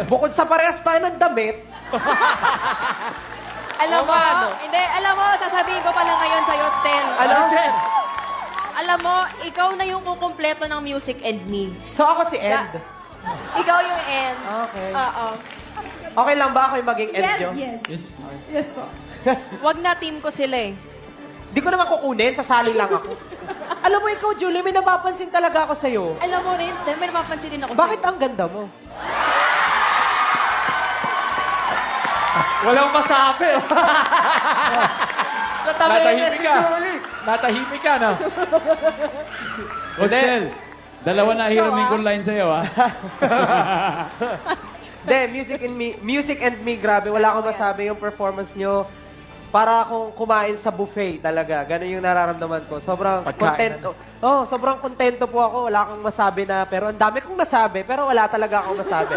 Bukod sa parehas tayo ng damit, Alam Oo mo, nga, no? hindi, alam mo, sasabihin ko pala ngayon sa'yo, Stel. Ano? Alam mo, ikaw na yung kukumpleto ng Music and Me. So ako si End. Ikaw yung end. Okay. Oo. Okay lang ba ako yung maging End nyo? Yes po. Wag na team ko sila eh. Di ko naman kukunin, sasali lang ako. Alam mo ikaw, Julie, may napapansin talaga ako sa'yo. Alam mo rin, Stel, may napapansin din ako Bakit sa'yo. ang ganda mo? Walang masabi. Natahimik ka. Natahimik ka, no? Oxel, dalawa na hiramin kong line sa'yo, ha? De, music and me, grabe. Wala akong masabi yung performance nyo. Para akong kumain sa buffet talaga. Ganun yung nararamdaman ko. Sobrang Pagkain, contento. Oh, sobrang kontento po ako. Wala akong masabi na, pero ang dami kong masabi, pero wala talaga akong masabi.